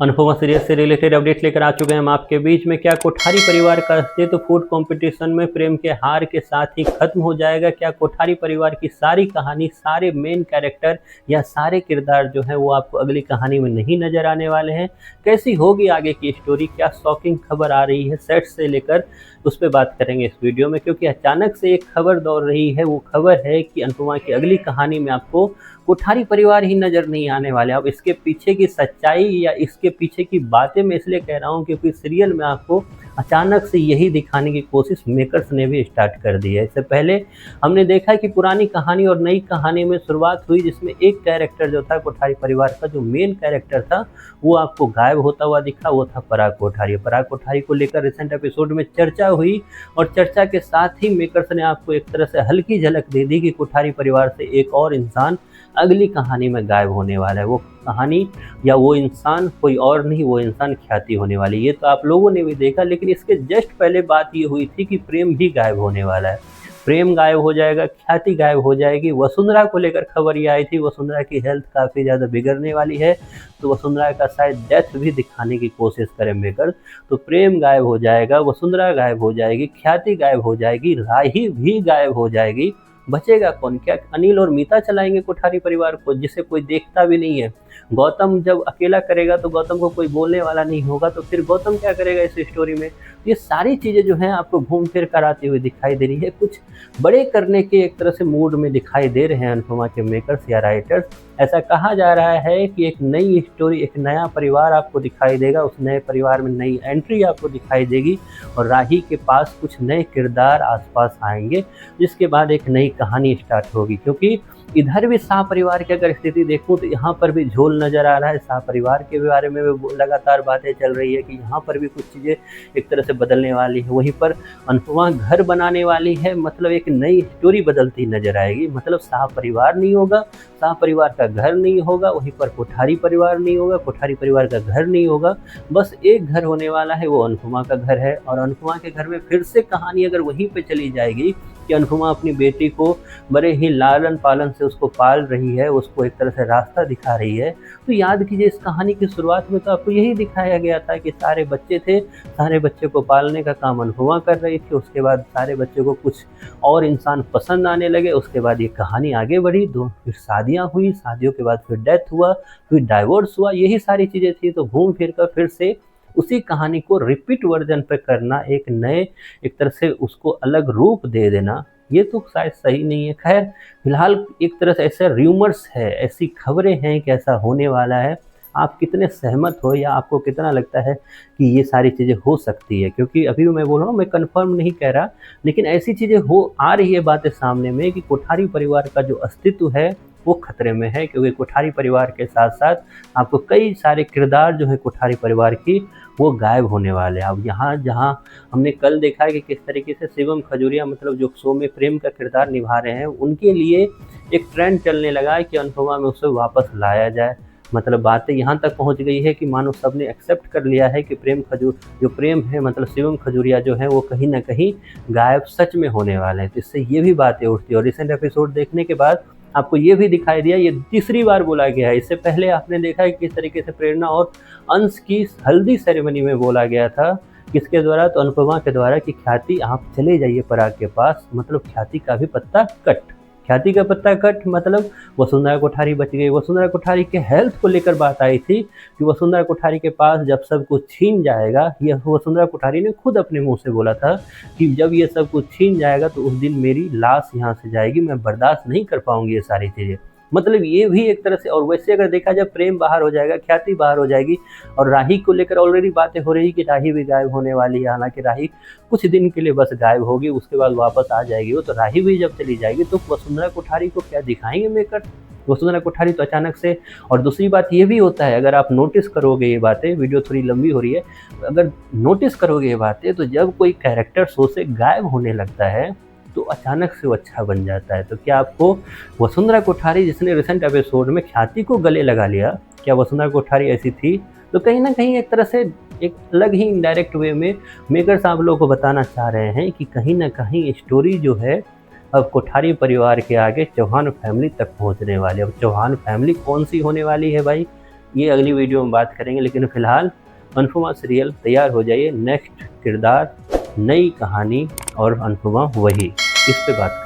Anupama serial से related update लेकर आ चुके हैं हम आपके बीच में। क्या कोठारी परिवार का अस्तित्व फूड कंपटीशन में प्रेम के हार के साथ ही खत्म हो जाएगा? क्या कोठारी परिवार की सारी कहानी, सारे मेन कैरेक्टर या सारे किरदार जो हैं वो आपको अगली कहानी में नहीं नजर आने वाले हैं? कैसी होगी आगे की स्टोरी? क्या शॉकिंग खबर आ रही है सेट से लेकर, उस पर बात करेंगे इस वीडियो में। क्योंकि अचानक से एक खबर दौड़ रही है, वो खबर है कि अनुपमा की अगली कहानी में आपको कोठारी परिवार ही नजर नहीं आने वाले। अब इसके पीछे की सच्चाई या इसके पीछे की बातें मैं इसलिए कह रहा हूँ क्योंकि सीरियल में आपको अचानक से यही दिखाने की कोशिश मेकर्स ने भी स्टार्ट कर दी है। इससे पहले हमने देखा कि पुरानी कहानी और नई कहानी में शुरुआत हुई जिसमें एक कैरेक्टर जो था कोठारी परिवार का, जो मेन कैरेक्टर था, वो आपको गायब होता हुआ दिखा। वो था पराग कोठारी। पराग कोठारी को लेकर रिसेंट एपिसोड में चर्चा हुई और चर्चा के साथ ही मेकर्स ने आपको एक तरह से हल्की झलक दे दी कि कोठारी परिवार से एक और इंसान अगली कहानी में गायब होने वाला है। वो कहानी या वो इंसान कोई और नहीं, वो इंसान ख्याति होने वाली। ये तो आप लोगों ने भी देखा, लेकिन इसके जस्ट पहले बात ये हुई थी कि प्रेम भी गायब होने वाला है। प्रेम गायब हो जाएगा, ख्याति गायब हो जाएगी। वसुंधरा को लेकर खबर ये आई थी, वसुंधरा की हेल्थ काफ़ी ज़्यादा बिगड़ने वाली है, तो वसुंधरा का शायद डेथ भी दिखाने की कोशिश करें मेकर। तो प्रेम गायब हो जाएगा, वसुंधरा गायब हो जाएगी, ख्याति गायब हो जाएगी, राही भी गायब हो जाएगी। बचेगा कौन? क्या अनिल और मीता चलाएंगे कोठारी परिवार को, जिसे कोई देखता भी नहीं है? गौतम जब अकेला करेगा तो गौतम को कोई बोलने वाला नहीं होगा, तो फिर गौतम क्या करेगा इस स्टोरी में? ये सारी चीज़ें जो हैं आपको घूम फिर कर आती हुई दिखाई दे रही है। कुछ बड़े करने के एक तरह से मूड में दिखाई दे रहे हैं अनुपमा के मेकर्स या राइटर्स। ऐसा कहा जा रहा है कि एक नई स्टोरी, एक नया परिवार आपको दिखाई देगा, उस नए परिवार में नई एंट्री आपको दिखाई देगी और राही के पास कुछ नए किरदार आसपास आएंगे, जिसके बाद एक नई कहानी स्टार्ट होगी। क्योंकि इधर भी शाह परिवार की अगर स्थिति देखूं तो यहाँ पर भी झोल नज़र आ रहा है। शाह परिवार के बारे में भी लगातार बातें चल रही है कि यहाँ पर भी कुछ चीज़ें एक तरह से बदलने वाली है। वहीं पर अनुपमा घर बनाने वाली है, मतलब एक नई स्टोरी बदलती नजर आएगी। मतलब शाह परिवार नहीं होगा, शाह परिवार का घर नहीं होगा, वहीं पर कोठारी परिवार नहीं होगा, कोठारी परिवार का घर नहीं होगा। बस एक घर होने वाला है, वो अनुपमा का घर है। और अनुपमा के घर में फिर से कहानी अगर वहीं पे चली जाएगी कि अनुपमा अपनी बेटी को बड़े ही लालन पालन से उसको पाल रही है, उसको एक तरह से रास्ता दिखा रही है, तो याद कीजिए इस कहानी की शुरुआत में तो आपको यही दिखाया गया था कि सारे बच्चे थे, सारे बच्चे को पालने का काम अनुपमा कर रही थी। उसके बाद सारे बच्चे को कुछ और इंसान पसंद आने लगे, उसके बाद ये कहानी आगे बढ़ी, फिर शादियाँ हुई, शादियों के बाद फिर डेथ हुआ, फिर डाइवोर्स हुआ, यही सारी चीज़ें थी। तो घूम फिर कर फिर से उसी कहानी को रिपीट वर्जन पे करना, एक नए एक तरह से उसको अलग रूप दे देना, ये तो शायद सही नहीं है। खैर फिलहाल एक तरह से ऐसे र्यूमर्स है, ऐसी खबरें हैं कि ऐसा होने वाला है। आप कितने सहमत हो या आपको कितना लगता है कि ये सारी चीज़ें हो सकती है? क्योंकि अभी मैं बोल रहा हूँ, मैं कंफर्म नहीं कह रहा, लेकिन ऐसी चीज़ें हो आ रही है बातें सामने में कि कोठारी परिवार का जो अस्तित्व है वो खतरे में है। क्योंकि कोठारी परिवार के साथ साथ आपको कई सारे किरदार जो है कोठारी परिवार की वो गायब होने वाले हैं। अब यहाँ जहाँ हमने कल देखा है कि किस तरीके से शिवम खजूरिया, मतलब जो शो में प्रेम का किरदार निभा रहे हैं, उनके लिए एक ट्रेंड चलने लगा है कि अनुपमा में उसे वापस लाया जाए। मतलब बातें यहाँ तक पहुँच गई है कि मानो सबने एक्सेप्ट कर लिया है कि प्रेम है, मतलब शिवम खजूरिया जो है वो कहीं ना कहीं गायब सच में होने वाले हैं। तो इससे ये भी बातें उठती है। और रिसेंट एपिसोड देखने के बाद आपको ये भी दिखाई दिया, ये तीसरी बार बोला गया है। इससे पहले आपने देखा है किस तरीके से प्रेरणा और अंश की हल्दी सेरेमनी में बोला गया था, किसके द्वारा? तो अनुपमा के द्वारा कि ख्याति आप चले जाइए पराग के पास। मतलब ख्याति का भी पत्ता कट, ख्याति का पत्ता कट, मतलब वसुंधरा कोठारी बच गई। वसुंधरा कोठारी के हेल्थ को लेकर बात आई थी कि वसुंधरा कोठारी के पास जब सब कुछ छीन जाएगा, यह वसुंधरा कोठारी ने खुद अपने मुंह से बोला था कि जब ये सब कुछ छीन जाएगा तो उस दिन मेरी लाश यहाँ से जाएगी, मैं बर्दाश्त नहीं कर पाऊंगी ये सारी चीज़ें। मतलब ये भी एक तरह से। और वैसे अगर देखा जाए, प्रेम बाहर हो जाएगा, ख्याति बाहर हो जाएगी, और राही को लेकर ऑलरेडी बातें हो रही कि राही भी गायब होने वाली है। हालांकि राही कुछ दिन के लिए बस गायब होगी, उसके बाद वापस आ जाएगी वो। तो राही भी जब चली जाएगी तो वसुंधरा कोठारी को क्या दिखाएंगे मेकर? वसुंधरा कोठारी तो अचानक से। और दूसरी बात ये भी होता है, अगर आप नोटिस करोगे ये बातें, वीडियो थोड़ी लंबी हो रही है, अगर नोटिस करोगे ये बातें, तो जब कोई कैरेक्टर शो से गायब होने लगता है तो अचानक से वो अच्छा बन जाता है। तो क्या आपको वसुंधरा कोठारी, जिसने रिसेंट एपिसोड में ख्याति को गले लगा लिया, क्या वसुंधरा कोठारी ऐसी थी? तो कहीं ना कहीं एक तरह से एक अलग ही इनडायरेक्ट वे में मेकर्स आप लोगों को बताना चाह रहे हैं कि कहीं ना कहीं स्टोरी जो है अब कोठारी परिवार के आगे चौहान फैमिली तक पहुंचने वाली है। अब चौहान फैमिली कौन सी होने वाली है भाई? ये अगली वीडियो में बात करेंगे। लेकिन फिलहाल अनुपमा सीरियल तैयार हो जाइए, नेक्स्ट किरदार, नई कहानी और अनुपमा वही, इस पे बात करें।